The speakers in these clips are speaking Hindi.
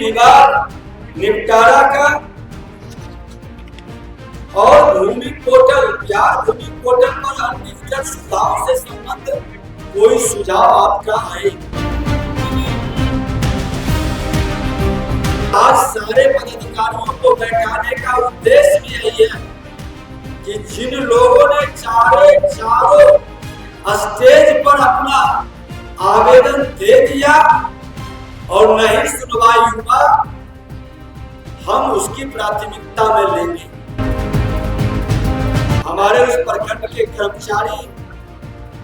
विवाद निपटारा का और भूमि पोर्टल या भूमि पोर्टल पर डिजिटल सुविधाओं से संबंधित कोई सुझाव आपका है? आज सारे पदाधिकारियों को बैठाने का उद्देश्य भी यही है कि जिन लोगों ने चारों स्टेज पर अपना आवेदन दे दिया और नहीं सुनवाई हुआ, हम उसकी प्राथमिकता में लेंगे। हमारे उस प्रखंड के कर्मचारी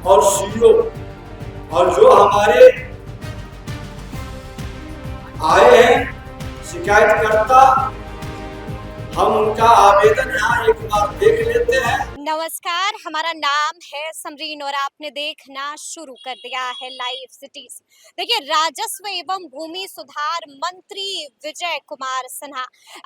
और सीईओ और जो हमारे आए हैं शिकायतकर्ता, हम उनका आवेदन यहाँ एक बार देख लेते हैं। नमस्कार, हमारा नाम है समरीन और आपने देखना शुरू कर दिया है लाइव सिटीज। देखिए, राजस्व एवं भूमि सुधार मंत्री विजय कुमार सिन्हा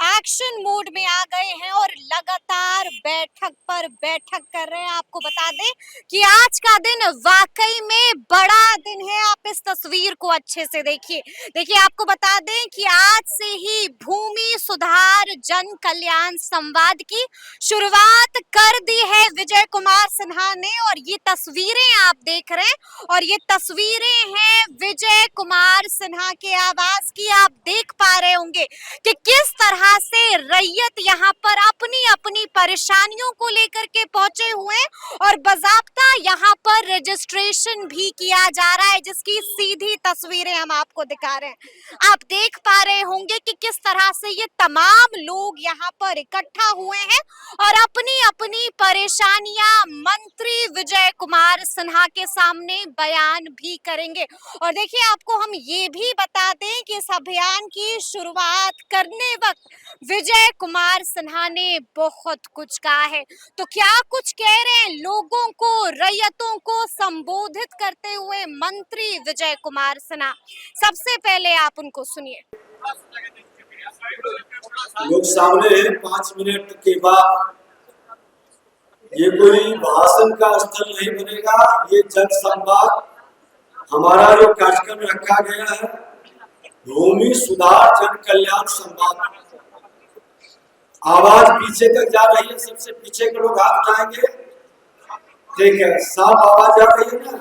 एक्शन मोड में आ गए हैं और लगातार बैठक पर बैठक कर रहे हैं। आपको बता दें कि आज का दिन वाकई में बड़ा दिन है। आप इस तस्वीर को अच्छे से देखिए आपको बता दें कि आज से ही भूमि सुधार जन कल्याण संवाद की शुरुआत कर दी है विजय कुमार सिन्हा ने। और ये तस्वीरें आप देख रहे हैं और ये तस्वीरें हैं विजय कुमार सिन्हा के आवास की। आप देख पा रहे होंगे कि किस तरह से रैयत यहाँ पर अपनी अपनी परेशानियों को लेकर के पहुंचे हुए हैं और बाकायदा यहाँ पर रजिस्ट्रेशन भी किया जा रहा है, जिसकी सीधी तस्वीरें हम आपको दिखा रहे हैं। आप देख पा रहे होंगे कि किस तरह से ये तमाम लोग यहाँ पर इकट्ठा हुए हैं और अपनी अपनी परेशानियां मंत्री विजय कुमार सिन्हा के सामने बयान भी करेंगे। और देखिए, आपको हम ये भी बता दें कि इस अभियान की शुरुआत करने वक्त विजय कुमार सिन्हा ने बहुत कुछ कहा है। तो क्या कुछ कह रहे हैं लोगों को, रैयतों को संबोधित करते हुए मंत्री विजय कुमार सिन्हा? सबसे पहले आप उनको सुनिए। लोग सामने हैं। 5 मिनट के बाद ये कोई भाषण का स्थल नहीं बनेगा, ये जन संवाद। हमारा जो कार्यक्रम रखा गया है भूमि सुधार जन कल्याण संवाद। आवाज पीछे तक जा रही है, सबसे पीछे के लोग हाथ उठाएंगे। ठीक है, साफ आवाज जा रही है ना?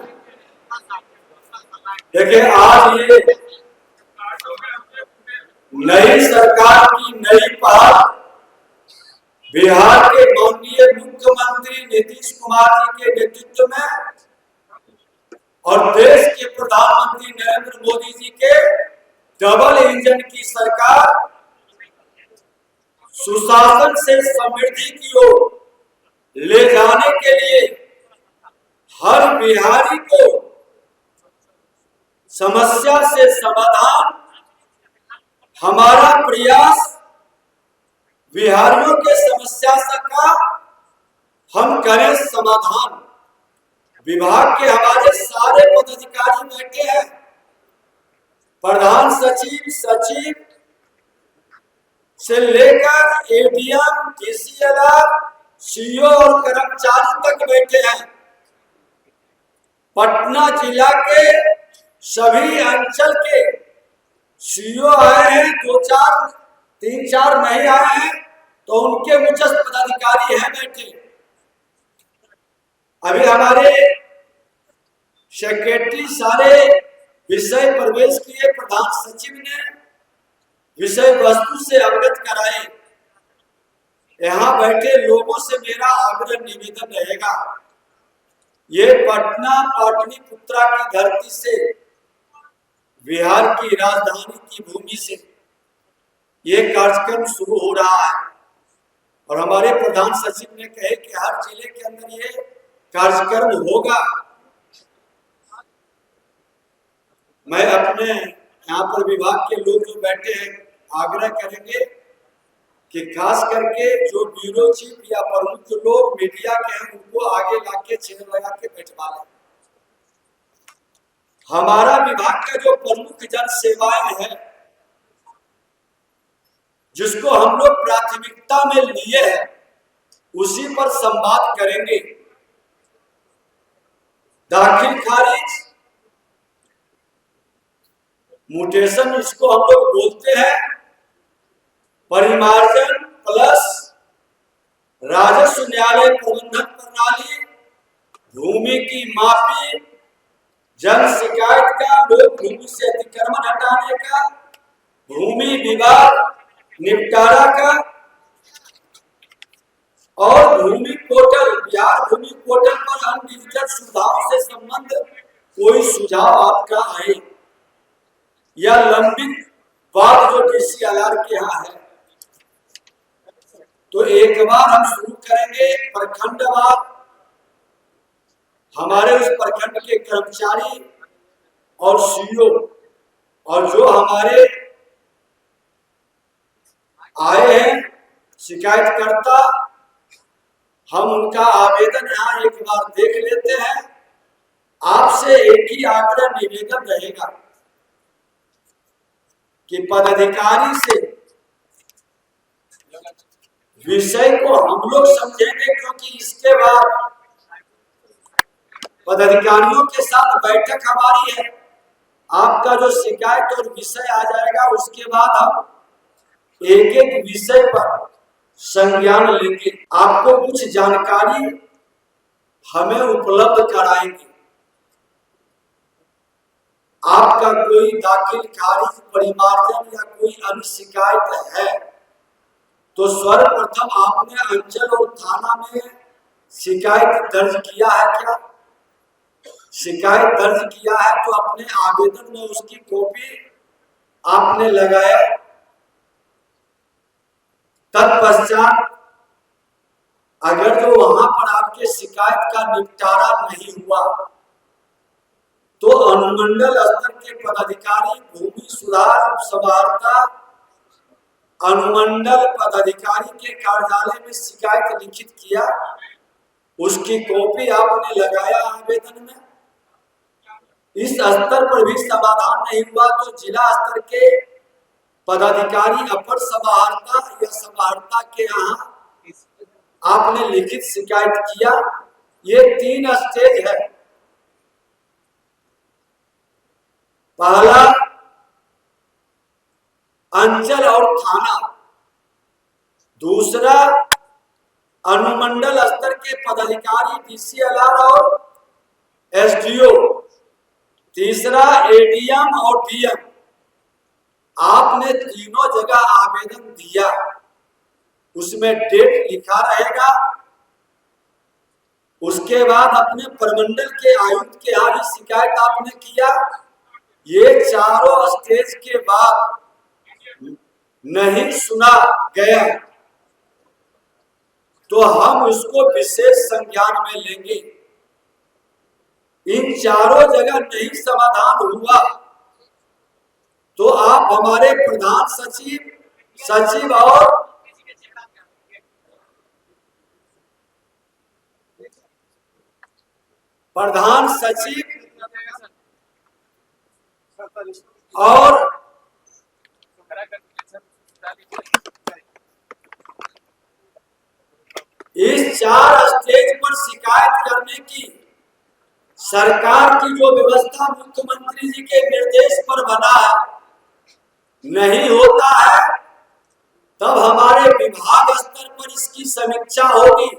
देखिए, आज ये नई सरकार की नई पहल बिहार के माननीय मुख्यमंत्री नीतीश कुमार जी के नेतृत्व में और देश के प्रधानमंत्री नरेंद्र मोदी जी के डबल इंजन की सरकार सुशासन से समृद्धि की ओर ले जाने के लिए हर बिहारी को समस्या से समाधान, हमारा प्रयास बिहारियों के समस्या का हम करें समाधान। विभाग के हमारे सारे पदाधिकारी बैठे हैं, प्रधान सचिव, सचिव से लेकर एडीएम, डीसीएलआर, सीईओ और कर्मचारी तक बैठे हैं। पटना जिला के सभी अंचल के सीईओ आए हैं, 3-4 नहीं आए हैं, तो उनके उच्च पदाधिकारी हैं बैठे। अभी हमारे सेक्रेटरी सारे विषय प्रवेश किए, प्रधान सचिव ने विषय वस्तु से अवगत कराए। यहाँ बैठे लोगों से मेरा आग्रह निवेदन रहेगा, ये पटना पाटलिपुत्रा की धरती से, बिहार की राजधानी की भूमि से ये कार्यक्रम शुरू हो रहा है। और हमारे प्रधान सचिव ने कहे कि हर जिले के अंदर ये कार्यक्रम होगा। मैं अपने यहाँ पर विभाग के लोग जो बैठे हैं आग्रह करेंगे कि खास करके जो ब्यूरो चीफ या प्रमुख लोग मीडिया के हैं उनको आगे लाके चेयर लगा के बैठवा लें। हमारा विभाग का जो प्रमुख जन सेवाएं हैं जिसको हम लोग प्राथमिकता में लिए हैं उसी पर संवाद करेंगे। दाखिल खारिज, म्यूटेशन इसको हम लोग बोलते हैं। परिमार्जन प्लस राजस्व न्यायालय प्रबंधन प्रणाली, भूमि की मापी, जन शिकायत का, लोग भूमि से अतिक्रमण हटाने का, भूमि विवाद निपटारा का, और भूमि पोर्टल, बिहार भूमि पोर्टल पर अन्य डिजिटल सुविधाओं से संबंध कोई सुझाव आपका आए या लंबित बात जो डीसीएलआर के यहाँ है, तो एक बार हम शुरू करेंगे प्रखंडवार। हमारे उस प्रखंड के कर्मचारी और सीईओ और जो हमारे आए हैं शिकायतकर्ता, हम उनका आवेदन यहाँ एक बार देख लेते हैं। आपसे एक ही आग्रह निवेदन रहेगा कि पदाधिकारी से विषय को हम लोग समझेंगे, क्योंकि इसके बाद पदाधिकारियों के साथ बैठक हमारी है। आपका जो शिकायत और विषय आ जाएगा, उसके बाद हम एक एक विषय पर संज्ञान लेंगे, आपको कुछ जानकारी हमें उपलब्ध कराएंगे। आपका कोई दाखिल खारिज, परिमार्जन या कोई अन्य शिकायत है तो सर्वप्रथम आपने अंचल और थाना में शिकायत दर्ज किया है क्या? शिकायत दर्ज किया है तो अपने आवेदन में उसकी कॉपी आपने लगाया। तत्पश्चात अगर जो वहां पर आपके शिकायत का निपटारा नहीं हुआ तो अनुमंडल स्तर के पदाधिकारी, भूमि सुधार समाहर्ता, अनुमंडल पदाधिकारी के कार्यालय में शिकायत लिखित किया, उसकी कॉपी आपने लगाया आवेदन में। इस स्तर पर भी समाधान नहीं हुआ तो जिला स्तर के पदाधिकारी, अपर समाहर्ता या समाहर्ता के यहाँ आपने लिखित शिकायत किया। ये 3 स्टेज है। पहला अंचल और थाना, दूसरा अनुमंडल स्तर के पदाधिकारी, डीसीएलआर और एसडीओ, तीसरा एडीएम और डीएम। आपने तीनों जगह आवेदन दिया, उसमें डेट लिखा रहेगा। उसके बाद अपने प्रमंडल के आयुक्त के यहाँ भी शिकायत आपने किया। ये चारों स्टेज के बाद नहीं सुना गया तो हम उसको विशेष संज्ञान में लेंगे। इन चारों जगह नहीं समाधान हुआ तो आप हमारे प्रधान सचिव, सचिव और प्रधान सचिव और इस 4 स्टेज पर शिकायत करने की सरकार की जो व्यवस्था मुख्यमंत्री जी के निर्देश पर बना है, नहीं होता है, तब हमारे विभाग स्तर पर इसकी समीक्षा होगी।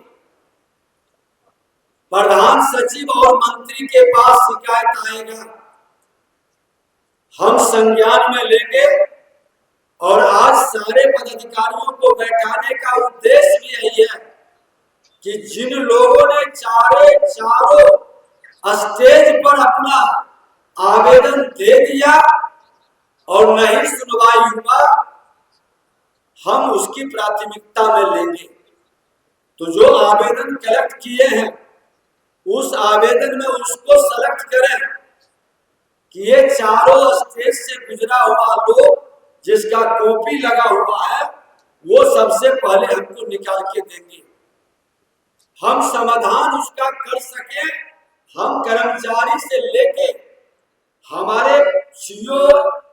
प्रधान सचिव और मंत्री के पास शिकायत आएगा, हम संज्ञान में लेंगे। और आज सारे पदाधिकारियों को बैठाने का उद्देश्य भी यही है कि जिन लोगों ने चारों स्टेज पर अपना आवेदन दे दिया और नहीं सुनवाई हुआ, हम उसकी प्राथमिकता में लेंगे। तो जो आवेदन कलेक्ट किए हैं उस आवेदन में उसको सेलेक्ट करें कि ये चारों स्टेज से गुजरा हुआ लोग जिसका कॉपी लगा हुआ है वो सबसे पहले हमको निकाल के देंगे, हम समाधान उसका कर सके। हम कर्मचारी से लेके हमारे सीओ,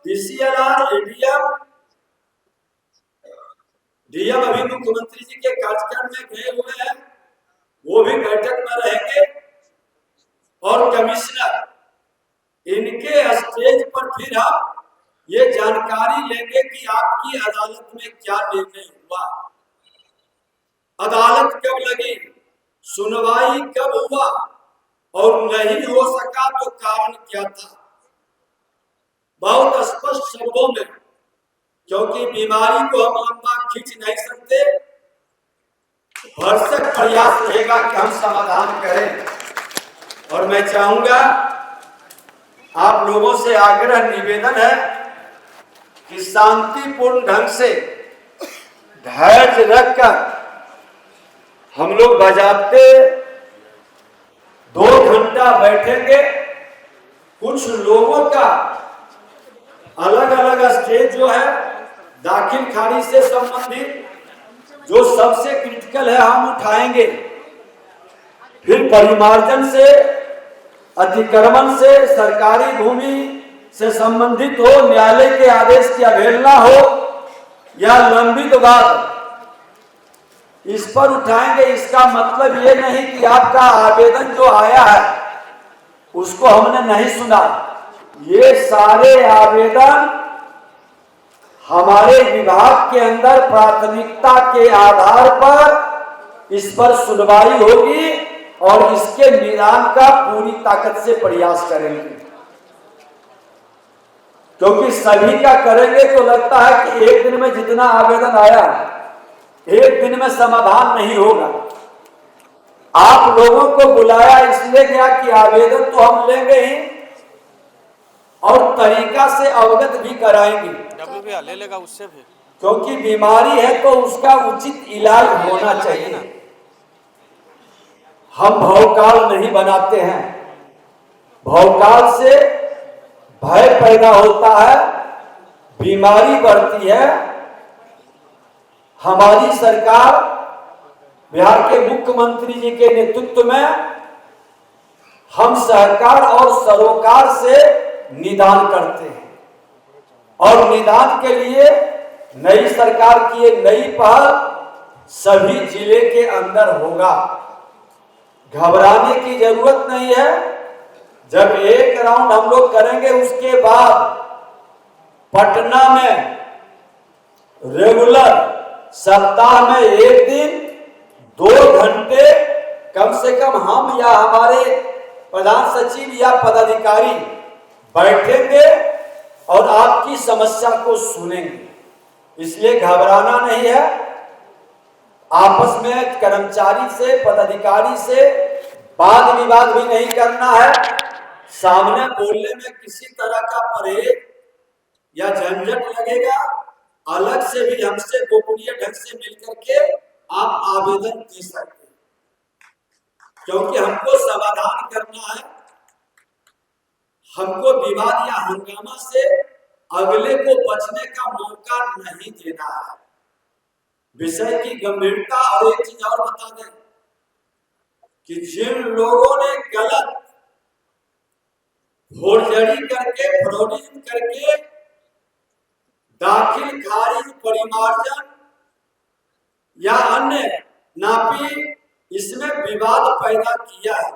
डीसीएलआर, एडीएम, डीएम अभी मुख्यमंत्री जी के कार्यक्रम में गए हुए हैं, वो भी बैठक में रहेंगे, और कमिश्नर, इनके स्टेज पर फिर हम ये जानकारी लेंगे कि आपकी अदालत में क्या निर्णय हुआ, अदालत कब लगी, सुनवाई कब हुआ, और नहीं हो सका तो कारण क्या था। बहुत स्पष्ट शब्दों में, क्योंकि बीमारी को हम लंबा खींच नहीं सकते, भरसक प्रयास रहेगा कि हम समाधान करें। और मैं चाहूंगा, आप लोगों से आग्रह निवेदन है कि शांतिपूर्ण ढंग से धैर्य रखकर हम लोग बजाते 2 घंटा बैठेंगे। कुछ लोगों का अलग अलग स्टेज जो है, दाखिल खारिज से संबंधित जो सबसे क्रिटिकल है हम उठाएंगे, फिर परिमार्जन से, अतिक्रमण से, सरकारी भूमि से संबंधित हो, न्यायालय के आदेश की अवहेलना हो या लंबित वाद, इस पर उठाएंगे। इसका मतलब ये नहीं कि आपका आवेदन जो आया है उसको हमने नहीं सुना। ये सारे आवेदन हमारे विभाग के अंदर प्राथमिकता के आधार पर इस पर सुनवाई होगी और इसके निदान का पूरी ताकत से प्रयास करेंगे, क्योंकि सभी का करेंगे तो लगता है कि एक दिन में जितना आवेदन आया एक दिन में समाधान नहीं होगा। आप लोगों को बुलाया इसलिए गया कि आवेदन तो हम लेंगे ही और तरीका से अवगत भी कराएंगे, ले लेगा उससे भी, क्योंकि बीमारी है तो उसका उचित इलाज होना चाहिए। हम भवकाल नहीं बनाते हैं, भवकाल से भय पैदा होता है, बीमारी बढ़ती है। हमारी सरकार, बिहार के मुख्यमंत्री जी के नेतृत्व में हम सहकार और सरोकार से निदान करते हैं, और निदान के लिए नई सरकार की एक नई पहल सभी जिले के अंदर होगा। घबराने की जरूरत नहीं है। जब एक राउंड हम लोग करेंगे उसके बाद पटना में रेगुलर सप्ताह में एक दिन 2 घंटे कम से कम हम या हमारे प्रधान सचिव या पदाधिकारी बैठेंगे और आपकी समस्या को सुनेंगे। इसलिए घबराना नहीं है। आपस में कर्मचारी से, पदाधिकारी से वाद विवाद भी नहीं करना है। सामने बोलने में किसी तरह का परहेज या झंझट लगेगा, अलग से भी हमसे गोपनीय ढंग से मिलकर के आप आवेदन दे सकते हैं, क्योंकि हमको समाधान करना है। हमको विवाद या हंगामा से अगले को बचने का मौका नहीं देना है। विषय की गंभीरता। और एक चीज और बता दें कि जिन लोगों ने गलत फोर्जरी करके, फ्रॉडिज्म करके दाखिल खारिज, परिमार्जन या अन्य नापी इसमें विवाद पैदा किया है,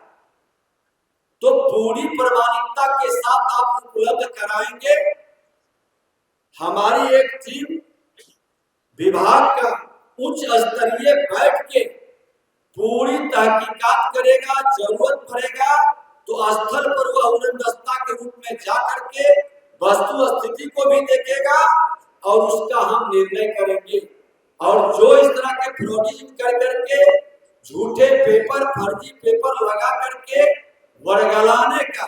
तो पूरी प्रामाणिकता के साथ आप उपलब्ध कराएंगे। हमारी एक टीम विभाग का उच्च स्तरीय बैठ के पूरी तहकीकात करेगा। जरूरत पड़ेगा तो स्थल पर वह उड़नदस्ता के रूप में जाकर के वस्तु स्थिति को भी देखेगा और उसका हम निर्णय करेंगे। और जो इस तरह के फ्रॉडिज्म कर करके, झूठे पेपर, फर्जी पेपर लगा करके वर्गलाने का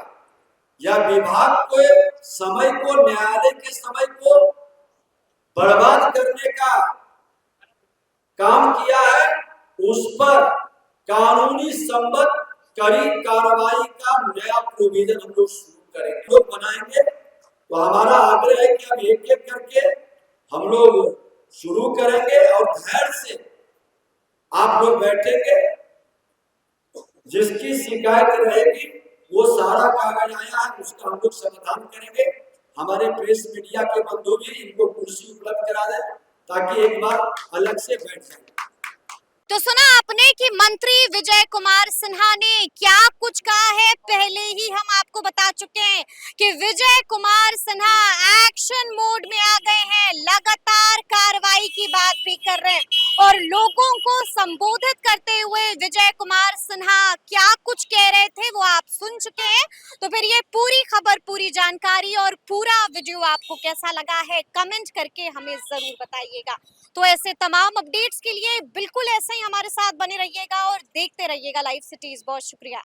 या विभाग को समय को, न्यायालय के समय को बर्बाद करने का काम किया है, उस पर कानूनी संबद्ध कड़ी कार्रवाई का नया प्रोविजन हम लोग शुरू करेंगे, लोग बनाएंगे। तो हमारा आग्रह है कि अब एक एक करके हम लोग शुरू करेंगे और धैर्य से आप लोग बैठेंगे। जिसकी शिकायत रहेगी वो सारा कागज आया है, उसका हम लोग समाधान करेंगे। हमारे प्रेस मीडिया के बंधु भी इनको कुर्सी उपलब्ध करा दें ताकि एक बार अलग से बैठ जाए। तो सुना आपने कि मंत्री विजय कुमार सिन्हा ने क्या कुछ कहा है। पहले ही हम आपको बता चुके हैं कि विजय कुमार सिन्हा एक्शन मोड में आ गए हैं, लगातार कार्रवाई की बात भी कर रहे हैं और लोगों को संबोधित करते हुए विजय कुमार सिन्हा क्या कुछ कह रहे थे वो आप सुन चुके हैं। तो फिर ये पूरी खबर, पूरी जानकारी और पूरा वीडियो आपको कैसा लगा है कमेंट करके हमें जरूर बताइएगा। तो ऐसे तमाम अपडेट्स के लिए बिल्कुल ऐसे ही हमारे साथ बने रहिएगा और देखते रहिएगा लाइव सिटीज। बहुत शुक्रिया।